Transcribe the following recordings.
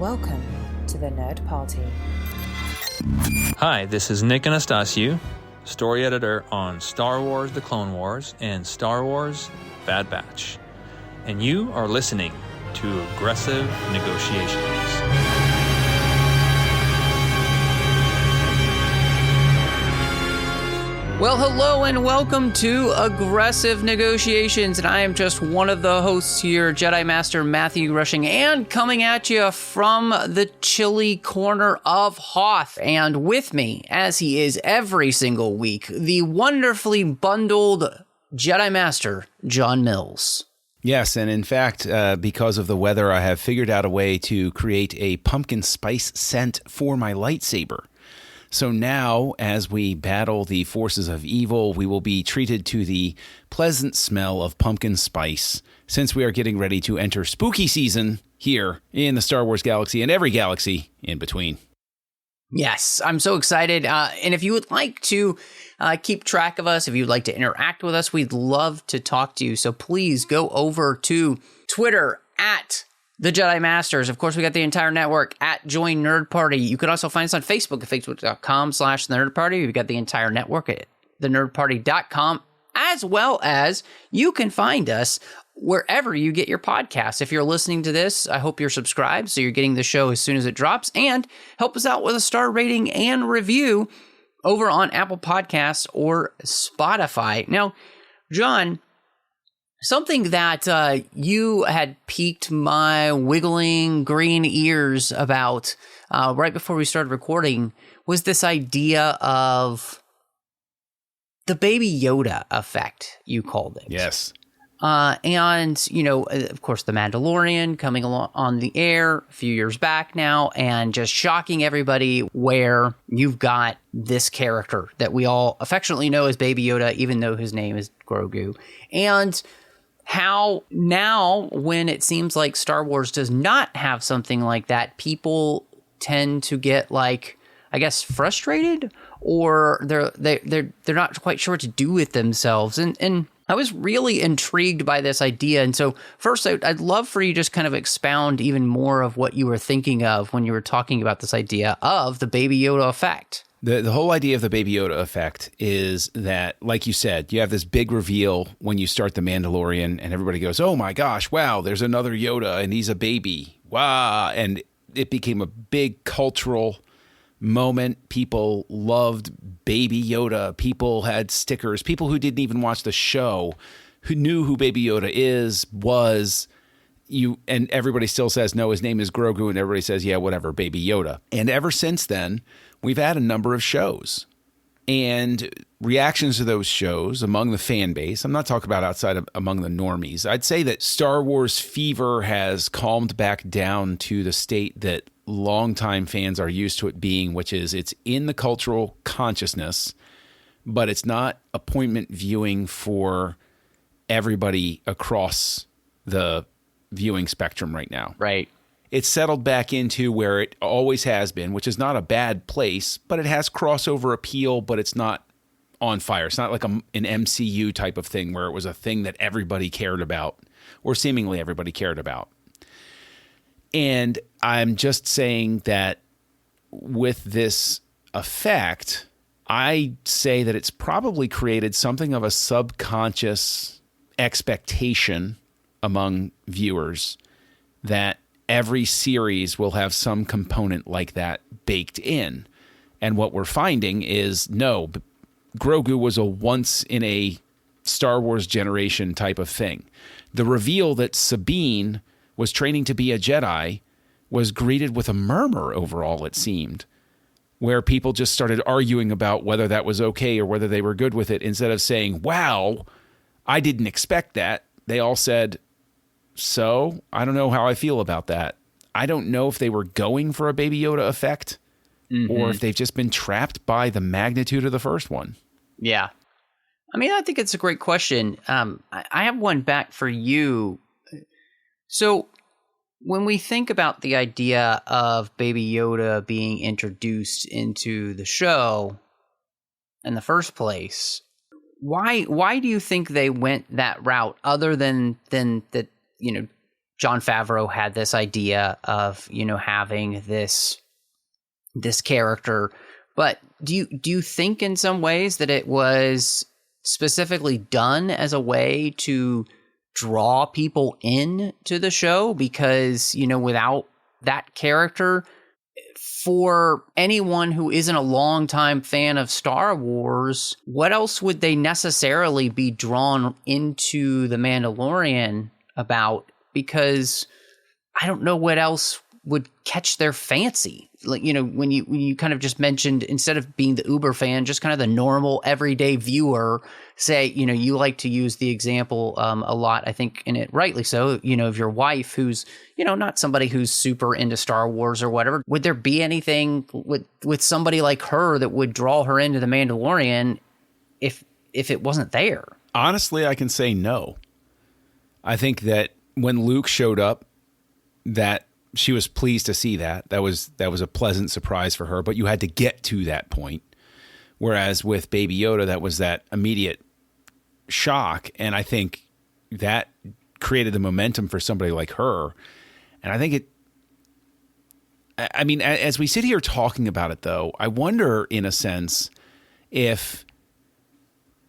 Welcome to the Nerd Party. Hi, this is Nick Anastasiou, story editor on Star Wars The Clone Wars and Star Wars Bad Batch. And you are listening to Aggressive Negotiations. Well, hello and welcome to Aggressive Negotiations, and I am just one of the hosts here, Jedi Master Matthew Rushing, and coming at you from the chilly corner of Hoth. And with me, as he is every single week, the wonderfully bundled Jedi Master, John Mills. Yes, and in fact, because of the weather, I have figured out a way to create a pumpkin spice scent for my lightsaber. So now, as we battle the forces of evil, we will be treated to the pleasant smell of pumpkin spice, since we are getting ready to enter spooky season here in the Star Wars galaxy and every galaxy in between. Yes, I'm so excited. And if you would like to keep track of us, if you'd like to interact with us, we'd love to talk to you. So please go over to Twitter at The Jedi Masters. Of course, we got the entire network at Join Nerd Party. You can also find us on Facebook at facebook.com/nerdparty. We've got the entire network at thenerdparty.com, as well as you can find us wherever you get your podcasts. If you're listening to this, I hope you're subscribed so you're getting the show as soon as it drops, and help us out with a star rating and review over on Apple Podcasts or Spotify. Now, John, something that you had piqued my wiggling green ears about right before we started recording was this idea of the Baby Yoda effect, you called it. Yes. And, you know, of course, The Mandalorian coming along on the air a few years back now and just shocking everybody where you've got this character that we all affectionately know as Baby Yoda, even though his name is Grogu. And how now, when it seems like Star Wars does not have something like that, people tend to get, like, I guess, frustrated, or they're not quite sure what to do with themselves. And I was really intrigued by this idea. And so first, I'd love for you to just kind of expound even more of what you were thinking of when you were talking about this idea of the Baby Yoda effect. The whole idea of the Baby Yoda effect is that, like you said, you have this big reveal when you start The Mandalorian, and everybody goes, oh my gosh, wow, there's another Yoda, and he's a baby. Wow. And it became a big cultural moment. People loved Baby Yoda. People had stickers. People who didn't even watch the show, who knew who Baby Yoda was, and everybody still says, no, his name is Grogu, and everybody says, yeah, whatever, Baby Yoda. And ever since then, we've had a number of shows. And reactions to those shows among the fan base, I'm not talking about outside of among the normies, I'd say that Star Wars fever has calmed back down to the state that longtime fans are used to it being, which is it's in the cultural consciousness, but it's not appointment viewing for everybody across the viewing spectrum right now. Right. It's settled back into where it always has been, which is not a bad place, but it has crossover appeal, but it's not on fire. It's not like an MCU type of thing where it was a thing that everybody cared about, or seemingly everybody cared about. And I'm just saying that with this effect, I say that it's probably created something of a subconscious expectation among viewers that every series will have some component like that baked in. And what we're finding is, no, Grogu was a once in a Star Wars generation type of thing. The reveal that Sabine was training to be a Jedi was greeted with a murmur overall, it seemed, where people just started arguing about whether that was okay or whether they were good with it. Instead of saying, wow, I didn't expect that, they all said, so I don't know how I feel about that. I don't know if they were going for a Baby Yoda effect or if they've just been trapped by the magnitude of the first one. Yeah. I mean, I think it's a great question. I have one back for you. So when we think about the idea of Baby Yoda being introduced into the show in the first place, why do you think they went that route other than that, you know, Jon Favreau had this idea of, having this character. But do you think in some ways that it was specifically done as a way to draw people in to the show? Because, without that character, for anyone who isn't a longtime fan of Star Wars, what else would they necessarily be drawn into The Mandalorian about? Because I don't know what else would catch their fancy. Like, when you kind of just mentioned, instead of being the Uber fan, just kind of the normal everyday viewer, say, you like to use the example a lot, I think, in it rightly so, of your wife who's, not somebody who's super into Star Wars or whatever. Would there be anything with somebody like her that would draw her into The Mandalorian if it wasn't there? Honestly, I can say no. I think that when Luke showed up, that she was pleased to see that. That was a pleasant surprise for her, but you had to get to that point. Whereas with Baby Yoda, that was that immediate shock. And I think that created the momentum for somebody like her. And I think as we sit here talking about it, though, I wonder, in a sense, if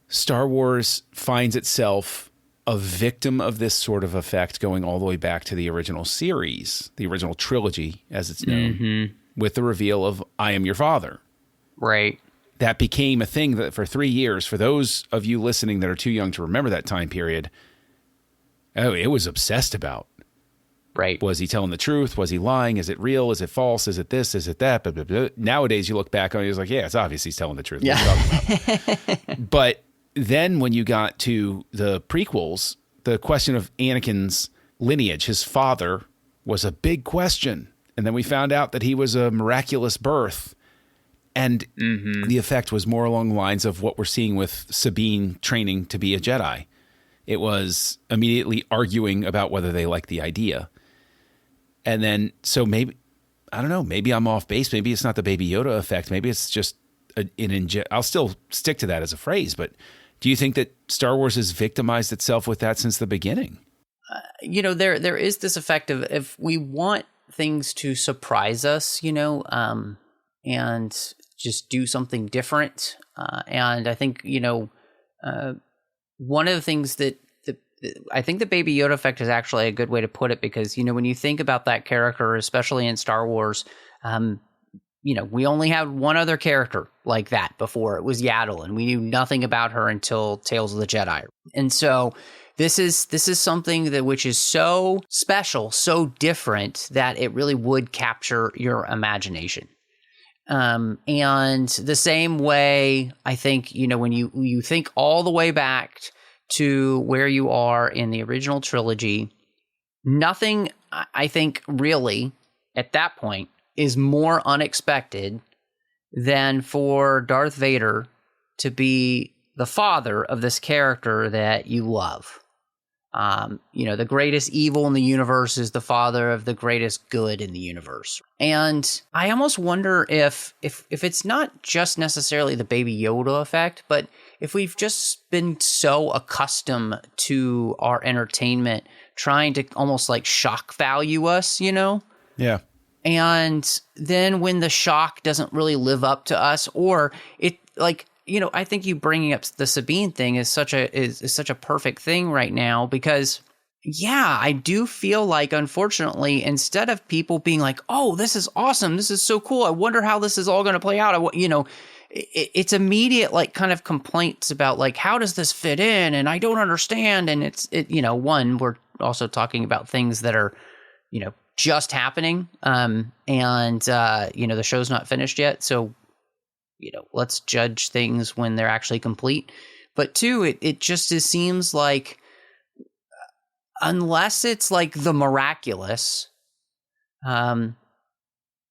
Star Wars finds itself a victim of this sort of effect going all the way back to the original series, the original trilogy, as it's known, with the reveal of I Am Your Father. Right. That became a thing that for 3 years, for those of you listening that are too young to remember that time period, it was obsessed about. Right. Was he telling the truth? Was he lying? Is it real? Is it false? Is it this? Is it that? Blah, blah, blah. Nowadays, you look back on it, it's like, yeah, it's obvious he's telling the truth. Yeah. But then when you got to the prequels, the question of Anakin's lineage, his father, was a big question. And then we found out that he was a miraculous birth. And the effect was more along the lines of what we're seeing with Sabine training to be a Jedi. It was immediately arguing about whether they like the idea. And then, so maybe, I don't know, maybe I'm off base. Maybe it's not the Baby Yoda effect. Maybe it's just I'll still stick to that as a phrase, but do you think that Star Wars has victimized itself with that since the beginning? There is this effect of, if we want things to surprise us, and just do something different. And I think, one of the things that I think the Baby Yoda effect is actually a good way to put it, because, when you think about that character, especially in Star Wars, we only had one other character like that before. It was Yaddle, and we knew nothing about her until Tales of the Jedi. And so this is something which is so special, so different, that it really would capture your imagination. And the same way, I think, when you think all the way back to where you are in the original trilogy, nothing, I think, really, at that point, is more unexpected than for Darth Vader to be the father of this character that you love. The greatest evil in the universe is the father of the greatest good in the universe. And I almost wonder if it's not just necessarily the Baby Yoda effect, but if we've just been so accustomed to our entertainment trying to almost like shock value us, Yeah. And then when the shock doesn't really live up to us, or it like, I think you bringing up the Sabine thing is such a perfect thing right now, because yeah, I do feel like, unfortunately, instead of people being like, oh, this is awesome, this is so cool, I wonder how this is all going to play out, it's immediate like kind of complaints about like, how does this fit in, and I don't understand. And one, we're also talking about things that are just happening, and the show's not finished yet, so let's judge things when they're actually complete. But two, it just seems like, unless it's like the miraculous,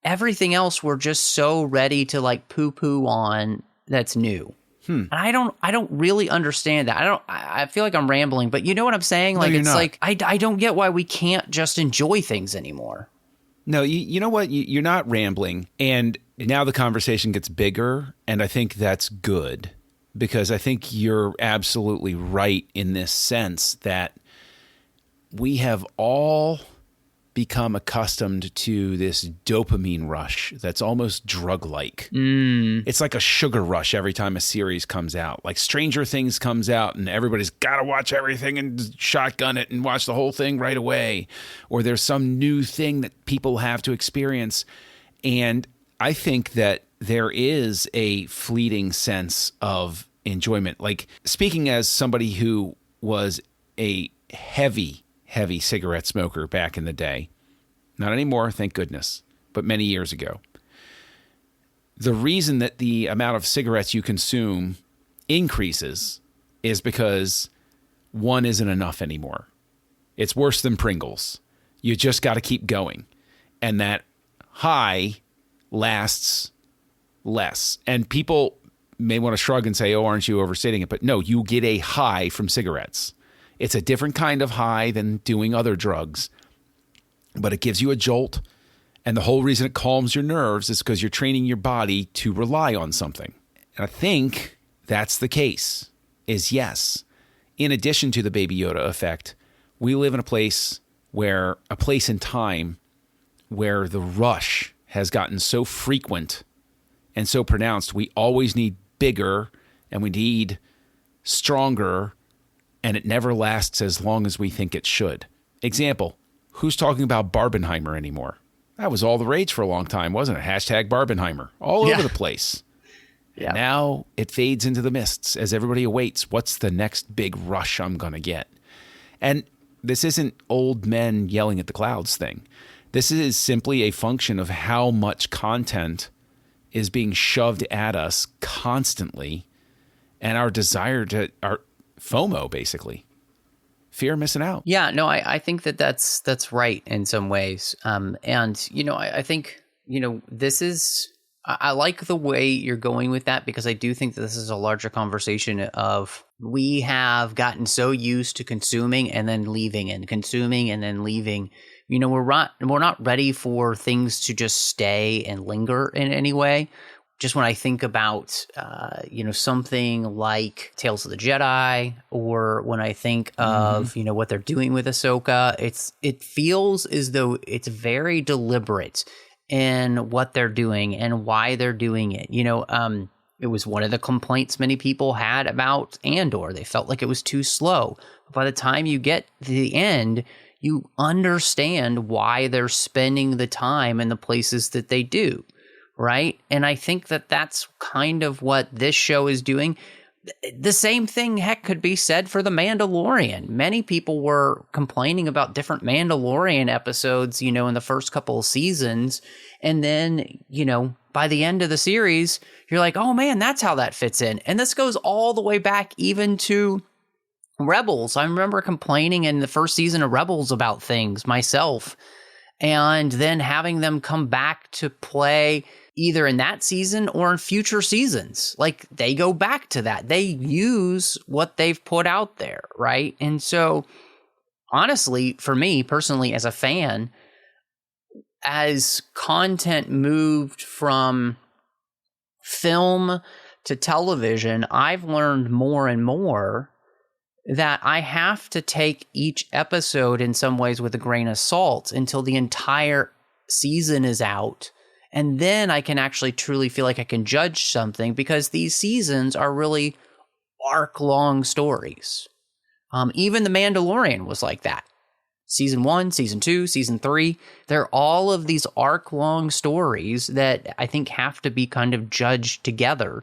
everything else we're just so ready to like poo-poo on that's new. And I don't really understand that. I feel like I'm rambling, but you know what I'm saying? Like, no, it's not. like, I don't get why we can't just enjoy things anymore. No, you know what? You're not rambling. And now the conversation gets bigger, and I think that's good, because I think you're absolutely right in this sense that we have all become accustomed to this dopamine rush that's almost drug-like. It's like a sugar rush every time a series comes out. Like Stranger Things comes out and everybody's got to watch everything and shotgun it and watch the whole thing right away. Or there's some new thing that people have to experience. And I think that there is a fleeting sense of enjoyment. Like, speaking as somebody who was a heavy cigarette smoker back in the day. Not anymore, thank goodness, but many years ago. The reason that the amount of cigarettes you consume increases is because one isn't enough anymore. It's worse than Pringles. You just got to keep going. And that high lasts less. And people may want to shrug and say, oh, aren't you overstating it? But no, you get a high from cigarettes. It's a different kind of high than doing other drugs, but it gives you a jolt. And the whole reason it calms your nerves is because you're training your body to rely on something. And I think that's the case, is yes. In addition to the Baby Yoda effect, we live in a place in time where the rush has gotten so frequent and so pronounced. We always need bigger and we need stronger, and it never lasts as long as we think it should. Example, who's talking about Barbenheimer anymore? That was all the rage for a long time, wasn't it? Hashtag Barbenheimer, all over the place. Yeah. Now it fades into the mists as everybody awaits, what's the next big rush I'm going to get? And this isn't old men yelling at the clouds thing. This is simply a function of how much content is being shoved at us constantly, and our desire to, our FOMO, basically. Fear of missing out. Yeah, no, I think that's right in some ways. And, I think, this is, I like the way you're going with that, because I do think that this is a larger conversation of, we have gotten so used to consuming and then leaving and consuming and then leaving. We're not ready for things to just stay and linger in any way. Just when I think about, something like Tales of the Jedi, or when I think of, what they're doing with Ahsoka, it feels as though it's very deliberate in what they're doing and why they're doing it. It was one of the complaints many people had about Andor. They felt like it was too slow. But by the time you get to the end, you understand why they're spending the time in the places that they do. Right. And I think that that's kind of what this show is doing. The same thing, heck, could be said for The Mandalorian. Many people were complaining about different Mandalorian episodes, in the first couple of seasons. And then, by the end of the series, you're like, oh, man, that's how that fits in. And this goes all the way back even to Rebels. I remember complaining in the first season of Rebels about things myself, and then having them come back to play either in that season or in future seasons. Like, they go back to that. They use what they've put out there, right? And so, honestly, for me personally, as a fan, as content moved from film to television, I've learned more and more that I have to take each episode in some ways with a grain of salt until the entire season is out. And then I can actually truly feel like I can judge something, because these seasons are really arc-long stories. Even The Mandalorian was like that. Season 1, Season 2, Season 3, they're all of these arc-long stories that I think have to be kind of judged together.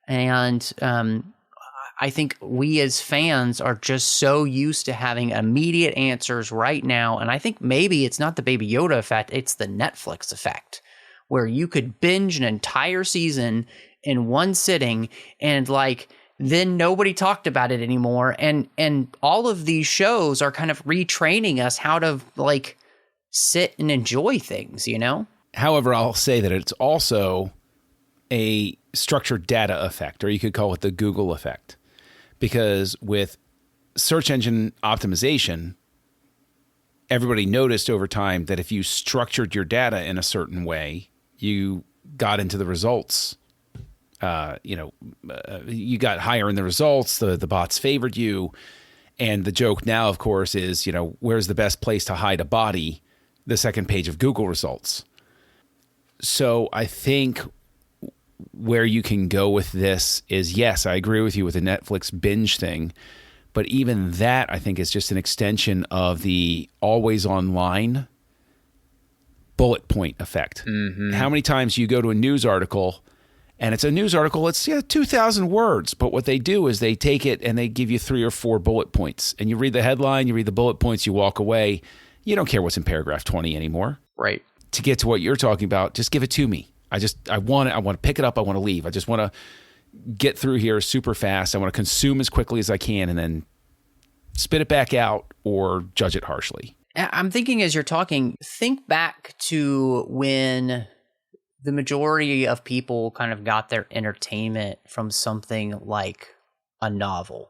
And I think we as fans are just so used to having immediate answers right now. And I think maybe it's not the Baby Yoda effect, it's the Netflix effect, where you could binge an entire season in one sitting, and then nobody talked about it anymore. And all of these shows are kind of retraining us how to sit and enjoy things, However, I'll say that it's also a structured data effect, or you could call it the Google effect, because with search engine optimization, everybody noticed over time that if you structured your data in a certain way, you got into the results. You got higher in the results. The bots favored you, And the joke now, of course, is, where's the best place to hide a body? The second page of Google results. So I think where you can go with this is, yes, I agree with you with the Netflix binge thing. But even that, I think, is just an extension of the always online bullet point effect. Mm-hmm. How many times you go to a news article and it's a news article, it's 2,000 words. But what they do is they take it and they give you 3 or 4 bullet points. And you read the headline, you read the bullet points, you walk away. You don't care what's in paragraph 20 anymore. Right. To get to what you're talking about, just give it to me. I want to pick it up. I want to leave. I just want to get through here super fast. I want to consume as quickly as I can and then spit it back out or judge it harshly. I'm thinking as you're talking, think back to when the majority of people kind of got their entertainment from something like a novel.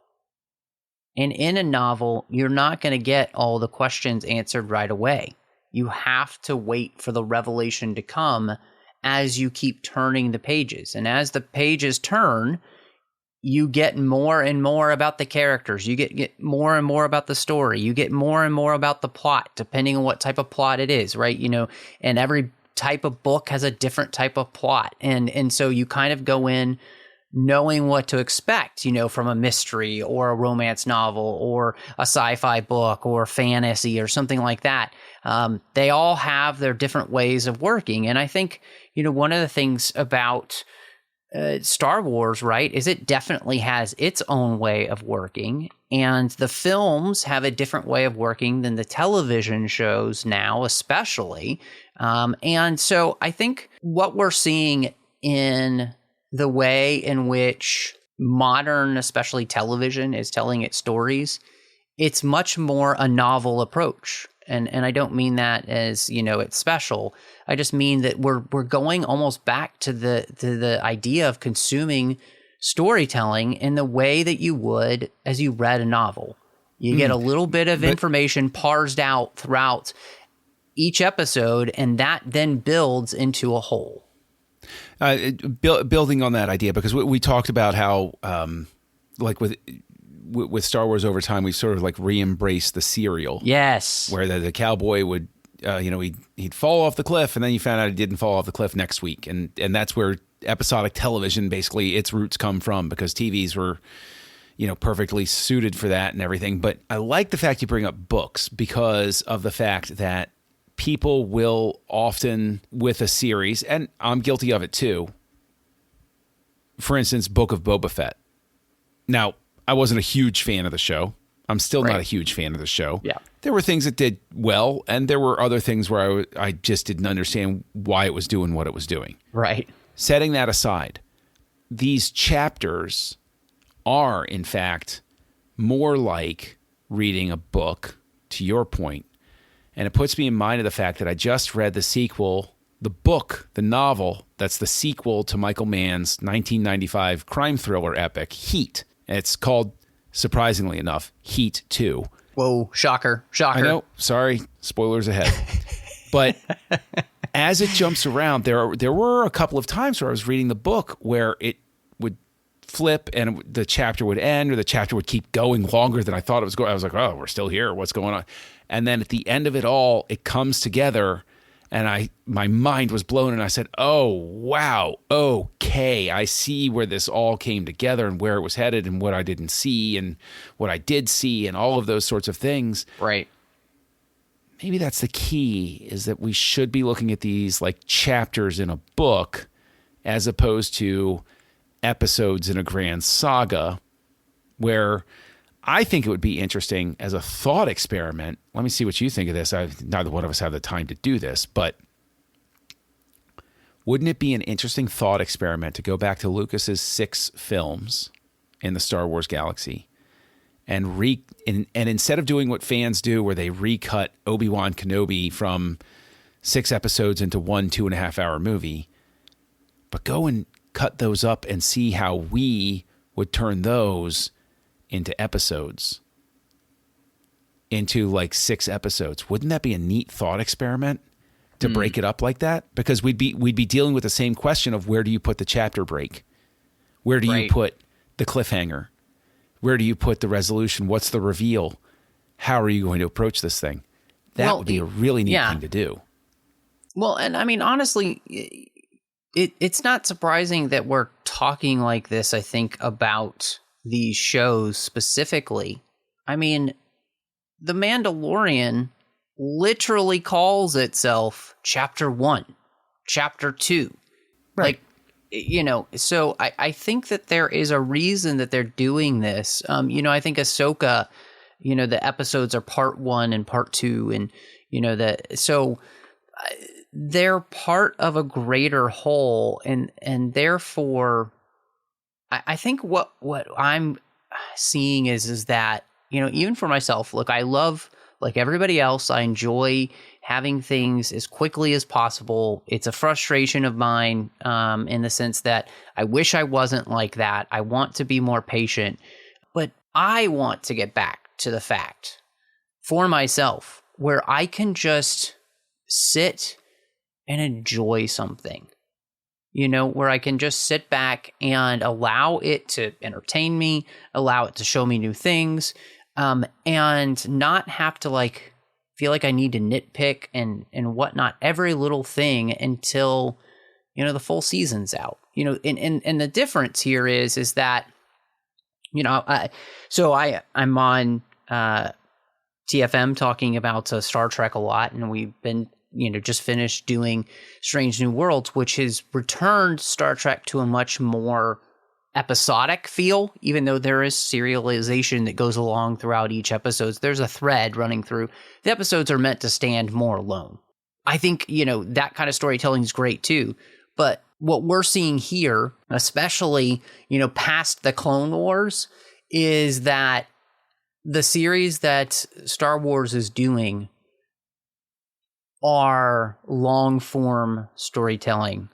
And in a novel, you're not going to get all the questions answered right away. You have to wait for the revelation to come as you keep turning the pages. And as the pages turn, you get more and more about the characters. You get more and more about the story. You get more and more about the plot, depending on what type of plot it is, right? And every type of book has a different type of plot. And so you kind of go in knowing what to expect, from a mystery or a romance novel or a sci-fi book or fantasy or something like that. They all have their different ways of working. And I think, one of the things about Star Wars, right, is it definitely has its own way of working. And the films have a different way of working than the television shows now, especially. And so I think what we're seeing in the way in which modern, especially television, is telling its stories, it's much more a novel approach. And I don't mean that as, it's special. I just mean that we're going almost back to the idea of consuming storytelling in the way that you would as you read a novel. You get a little bit of information parsed out throughout each episode, and that then builds into a whole. Building on that idea, because we talked about how, like with Star Wars over time, we sort of like re-embraced the serial. Yes. Where the cowboy would, he'd fall off the cliff, and then you found out he didn't fall off the cliff next week. And that's where episodic television, basically, its roots come from, because TVs were, perfectly suited for that and everything. But I like the fact you bring up books, because of the fact that people will often, with a series, and I'm guilty of it too, for instance, Book of Boba Fett. Now, I wasn't a huge fan of the show. I'm still not a huge fan of the show. Yeah. There were things that did well, and there were other things where I just didn't understand why it was doing what it was doing. Right. Setting that aside, these chapters are, in fact, more like reading a book, to your point. And it puts me in mind of the fact that I just read the sequel, the book, the novel, that's the sequel to Michael Mann's 1995 crime thriller epic, Heat. And it's called, surprisingly enough, Heat 2. Whoa, shocker. I know, sorry, spoilers ahead. But as it jumps around, there were a couple of times where I was reading the book where it would flip and the chapter would end, or the chapter would keep going longer than I thought it was going. I was like, oh, we're still here. What's going on? And then at the end of it all, it comes together, and my mind was blown, and I said, oh, wow, okay, I see where this all came together and where it was headed and what I didn't see and what I did see and all of those sorts of things. Right. Maybe that's the key, is that we should be looking at these like chapters in a book as opposed to episodes in a grand saga, where I think it would be interesting as a thought experiment. Let me see what you think of this. Neither one of us have the time to do this, but wouldn't it be an interesting thought experiment to go back to Lucas's 6 films in the Star Wars galaxy and instead of doing what fans do, where they recut Obi-Wan Kenobi from 6 episodes into 1 2.5 hour movie, but go and cut those up and see how we would turn those into episodes, into like 6 episodes. Wouldn't that be a neat thought experiment to break it up like that? Because we'd be dealing with the same question of, where do you put the chapter break? Where do you put the cliffhanger? Where do you put the resolution? What's the reveal? How are you going to approach this thing? That would be a really neat thing to do. Well, and I mean, honestly, it's not surprising that we're talking like this, I think, about these shows specifically. I mean, The Mandalorian literally calls itself Chapter 1, Chapter 2. Right. Like, you know, so I think that there is a reason that they're doing this. You know, I think Ahsoka, you know, the episodes are part 1 and part 2, and, you know, they're part of a greater whole, and therefore, I think what I'm seeing is that, you know, even for myself, look, I love, like everybody else, I enjoy having things as quickly as possible. It's a frustration of mine, in the sense that I wish I wasn't like that. I want to be more patient, but I want to get back to the fact for myself where I can just sit and enjoy something, you know, where I can just sit back and allow it to entertain me, allow it to show me new things, and not have to like feel like I need to nitpick and whatnot, every little thing until, you know, the full season's out, you know, and the difference here is that, you know, I'm on TFM talking about Star Trek a lot, and we've been, you know, just finished doing Strange New Worlds, which has returned Star Trek to a much more episodic feel, even though there is serialization that goes along throughout each episode. There's a thread running through. The episodes are meant to stand more alone. I think, you know, that kind of storytelling is great too. But what we're seeing here, especially, you know, past the Clone Wars, is that the series that Star Wars is doing are long form storytelling,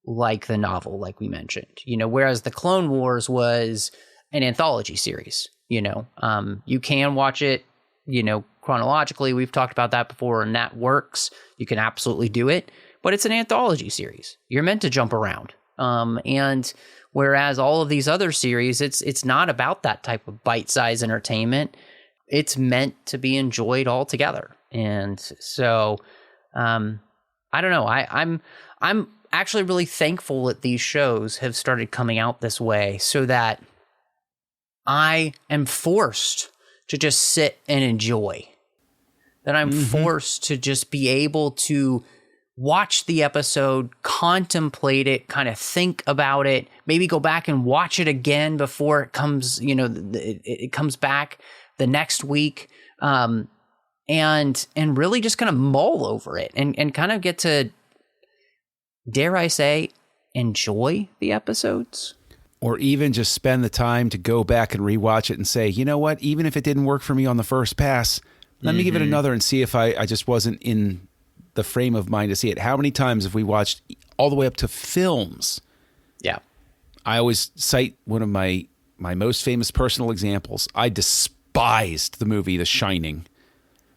like the novel, like we mentioned, you know, whereas the Clone Wars was an anthology series, you know, you can watch it, you know, chronologically. We've talked about that before, and that works. You can absolutely do it, but it's an anthology series. You're meant to jump around. And whereas all of these other series, it's not about that type of bite-sized entertainment. It's meant to be enjoyed all together. And so, I don't know. I'm actually really thankful that these shows have started coming out this way, so that I am forced to just sit and enjoy. That I'm forced to just be able to watch the episode, contemplate it, kind of think about it, maybe go back and watch it again before it comes, you know, it comes back the next week. And really just kind of mull over it and kind of get to, dare I say, enjoy the episodes. Or even just spend the time to go back and rewatch it and say, you know what, even if it didn't work for me on the first pass, let me give it another and see if I just wasn't in the frame of mind to see it. How many times have we watched all the way up to films? Yeah. I always cite one of my most famous personal examples. I despised the movie The Shining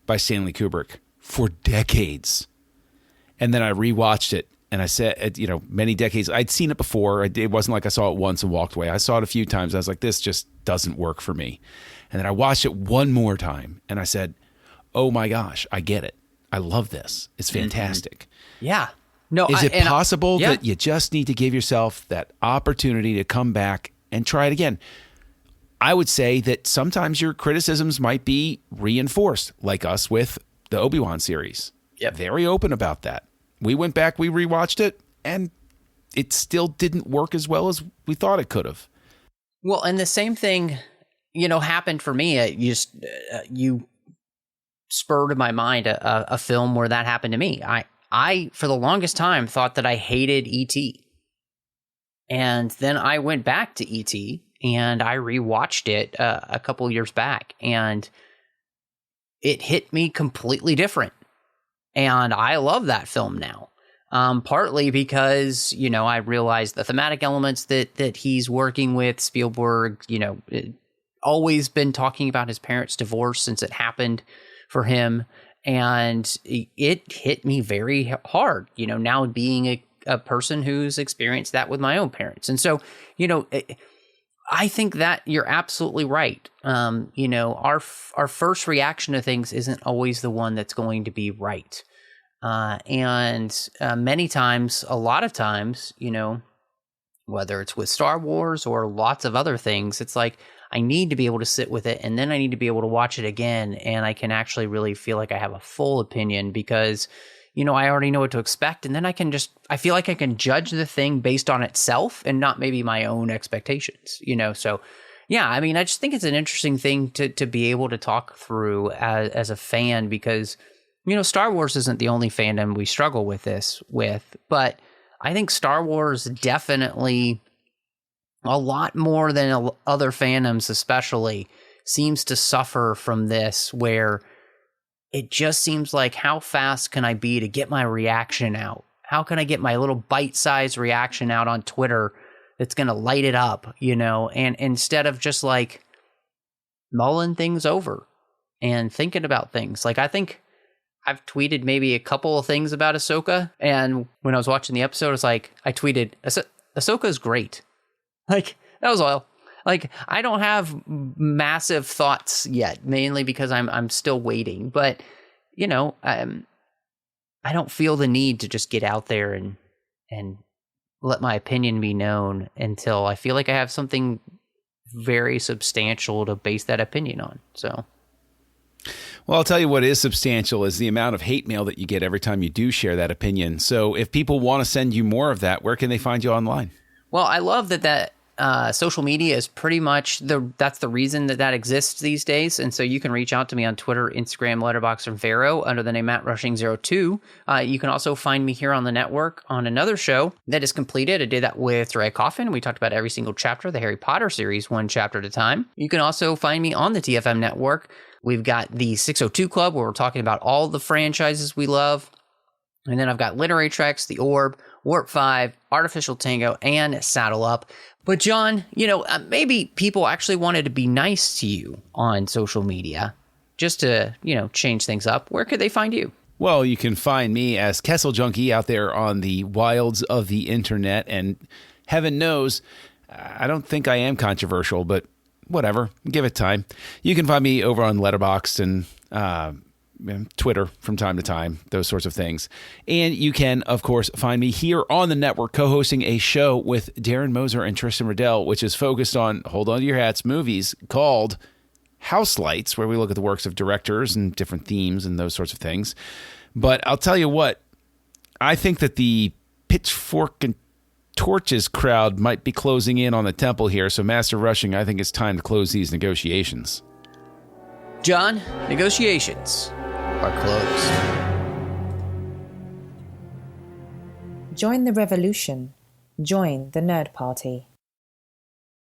by Stanley Kubrick for decades. And then I rewatched it, and I said, you know, many decades, I'd seen it before. It wasn't like I saw it once and walked away. I saw it a few times. I was like, this just doesn't work for me. And then I watched it one more time, and I said, oh my gosh, I get it. I love this. It's fantastic. Yeah. No. Is it possible that you just need to give yourself that opportunity to come back and try it again? I would say that sometimes your criticisms might be reinforced, like us with the Obi-Wan series. Yep. Very open about that. We went back, we rewatched it, and it still didn't work as well as we thought it could have. Well, and the same thing, you know, happened for me. You spurred in my mind a film where that happened to me. I for the longest time thought that I hated E.T. And then I went back to E.T. and I rewatched it a couple years back, and it hit me completely different. And I love that film now. Partly because, you know, I realized the thematic elements that he's working with. Spielberg, you know, always been talking about his parents' divorce since it happened for him. And it hit me very hard, you know, now being a person who's experienced that with my own parents. And so, you know, I think that you're absolutely right. Our first reaction to things isn't always the one that's going to be right. And many times, a lot of times, whether it's with Star Wars or lots of other things, it's like I need to be able to sit with it, and then I need to be able to watch it again, and I can actually really feel like I have a full opinion because, I already know what to expect, and then I feel like I can judge the thing based on itself and not maybe my own expectations, So, yeah, I mean, I just think it's an interesting thing to be able to talk through as a fan because, Star Wars isn't the only fandom we struggle with this with, but I think Star Wars definitely, a lot more than other fandoms especially, seems to suffer from this where it just seems like how fast can I be to get my reaction out? How can I get my little bite-sized reaction out on Twitter that's going to light it up, And instead of just like mulling things over and thinking about things. Like I think I've tweeted maybe a couple of things about Ahsoka, and when I was watching the episode, it's like I tweeted, Ahsoka is great. Like, that was all. Like, I don't have massive thoughts yet, mainly because I'm still waiting. But, I don't feel the need to just get out there and let my opinion be known until I feel like I have something very substantial to base that opinion on. So, well, I'll tell you what is substantial is the amount of hate mail that you get every time you do share that opinion. So if people want to send you more of that, where can they find you online? Well, I love that social media is pretty much that's the reason that exists these days. And so you can reach out to me on Twitter, Instagram, Letterboxd, or Vero under the name MattRushing02. You can also find me here on the network on another show that is completed. I did that with Dre Coffin. We talked about every single chapter of the Harry Potter series, one chapter at a time. You can also find me on the TFM network. We've got the 602 Club where we're talking about all the franchises we love. And then I've got Literary Treks, The Orb, Warp 5, Artificial Tango, and Saddle Up. But John, maybe people actually wanted to be nice to you on social media just to, change things up. Where could they find you? Well, you can find me as Kessel Junkie out there on the wilds of the internet. And heaven knows, I don't think I am controversial, but whatever, give it time. You can find me over on Letterboxd and Twitter from time to time, those sorts of things. And you can, of course, find me here on the network co-hosting a show with Darren Moser and Tristan Riddell, which is focused on, hold on to your hats, movies called House Lights, where we look at the works of directors and different themes and those sorts of things. But I'll tell you what, I think that the pitchfork and torches crowd might be closing in on the temple here. So Master Rushing, I think it's time to close these negotiations. John, negotiations are closed. Join the revolution. Join the Nerd Party.